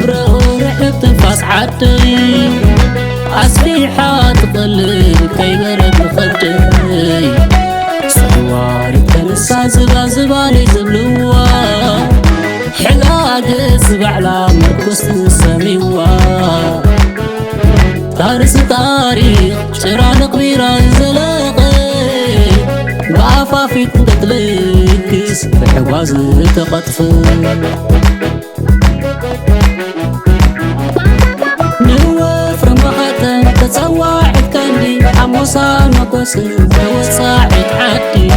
رحت تنفاس عدي أسبيحة تقلب كي برد خدي سواري تنسى زبالي زبلوا حلاد زبعلا مركز سميوا تارس تاريخ شران قبيرة زلقي بأفافي تدلكس بحواز تقطف نوف رمبخة تتسواعد كاندي حموسا مكوس وصاعد عدي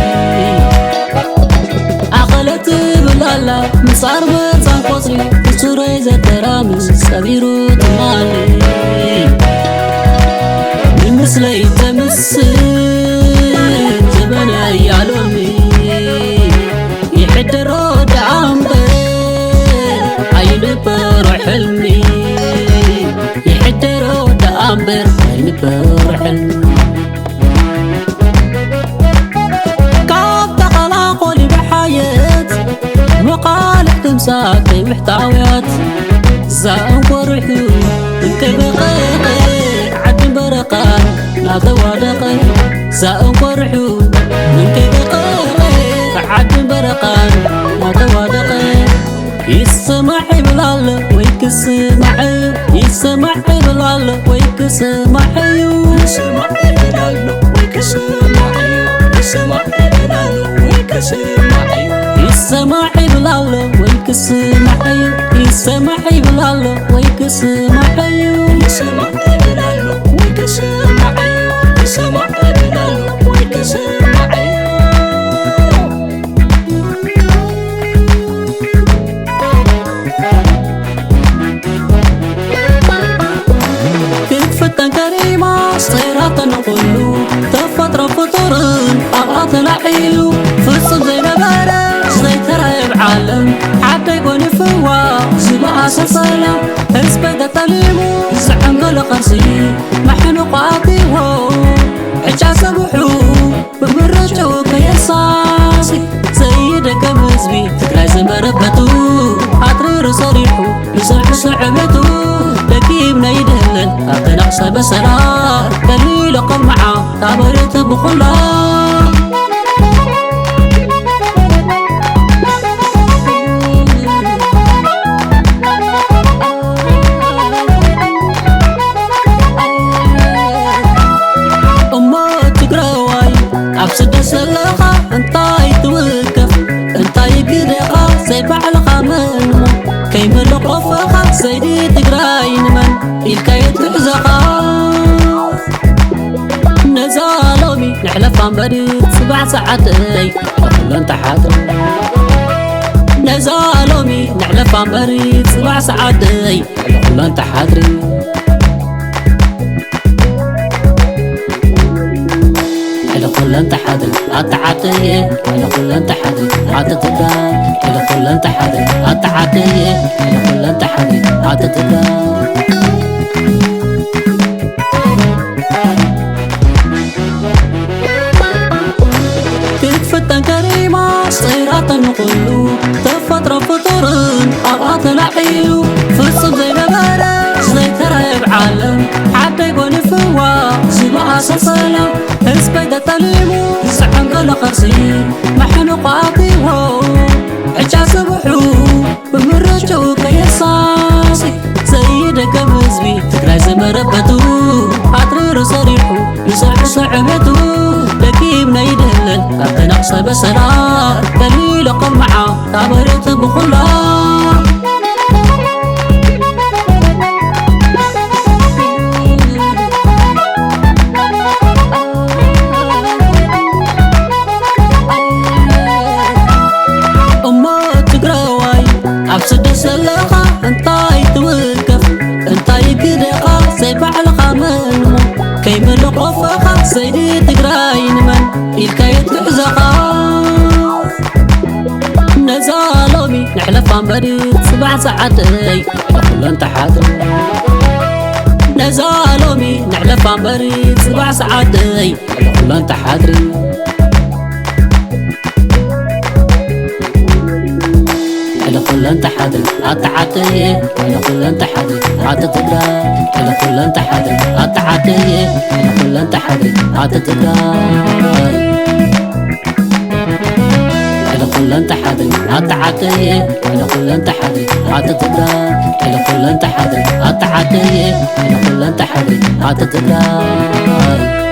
أقلت بلالا مصار بطان قصري تسوري زترامس سبيرو تمالي بمثلي تمثل زبنا يالومي يحدرو دعامبر عينبر حلمي يحدرو دعامبر عينبر حلمي كاب تخلاقو لي بحياة مقالح تمساكي محتويات زاهم فرحو انت بقيقي عد برقان لا دوادقي زاهم فرحو انت بقيقي عد برقان لا دوادقي يسمعي بالله ويكسمعي يسمعي بالله ويكسمعي يسمعي بالله ويكسمعي يسمعي بالله ويكسمعي يسمعي بالله ويكسمعي يسمعي بالله ويكسمعي يسمعي بالله ويكسمعي يسمعي بالله ويكسمعي تكفتن كريمة صيرات نقولو تفتر فطرن أبعط العيلو فصل زي نبارة سيترعب عالم حتى يكون فوا زبعة سلسلة اسبدا تليمو زعم قل قرسي محنو قاطيهو عجا سبحو بمرجو كيساسي سيدك مزبي تكراي زمربتو عطرير صريحو يصرح صعبتو لكيبنا يدهلن أتنقص بسرار دليل قمعة تابرت بخلا أما تقراواي عبسد سلخة انتاي توقف انتاي قدقة سيبع الخامن كي ملقفخة سيدي تقراي نمن الكايت عزقة نزالومي نحلف عن بريد 7 ساعات أقول أنت حاضر نزالومي نحلف عن بريد 7 ساعات أقول أنت حاضر كل انت حاضر اتعاطي كل انت حاضر عطتك كل انت حاضر اتعاطي كل انت حاضر عطتك تكفتن كريمة صيرات نقولو تفتر فطرن أبعط العيلو فصل زي نبارة زي ترعب عالم حتى يكون فوا زبعة سلسلة اسبدا تليمو زعم قل قرسي محنو قاطيهو عجا سبحو بمرجو كيساسي سيدك مزبي تكراي زمربتو عطرير صريحو يصرح صعبتو لكيبنا يدهلن أتنقص بسرار دليل قمعة تابرت بخلا عبسد سلخة انتاي توقف انتاي قدقة سيبع الخامن كي ملقفخة سيدي تقراي نمن الكايت عزقة نزالومي نحلف عن بريد 7 ساعات أقول أنت حاضر نزالومي نحلف عن بريد 7 ساعات أقول أنت حاضر إلى كل أنت حاضر أتعاطي إلى كل أنت حاضر أتتدرى إلى كل أنت حاضر أتعاطي إلى كل أنت حاضر أتتدرى إلى كل أنت حاضر أتعاطي إلى كل أنت حاضر أتتدرى إلى كل أنت حاضر أتعاطي إلى كل أنت حاضر أتتدرى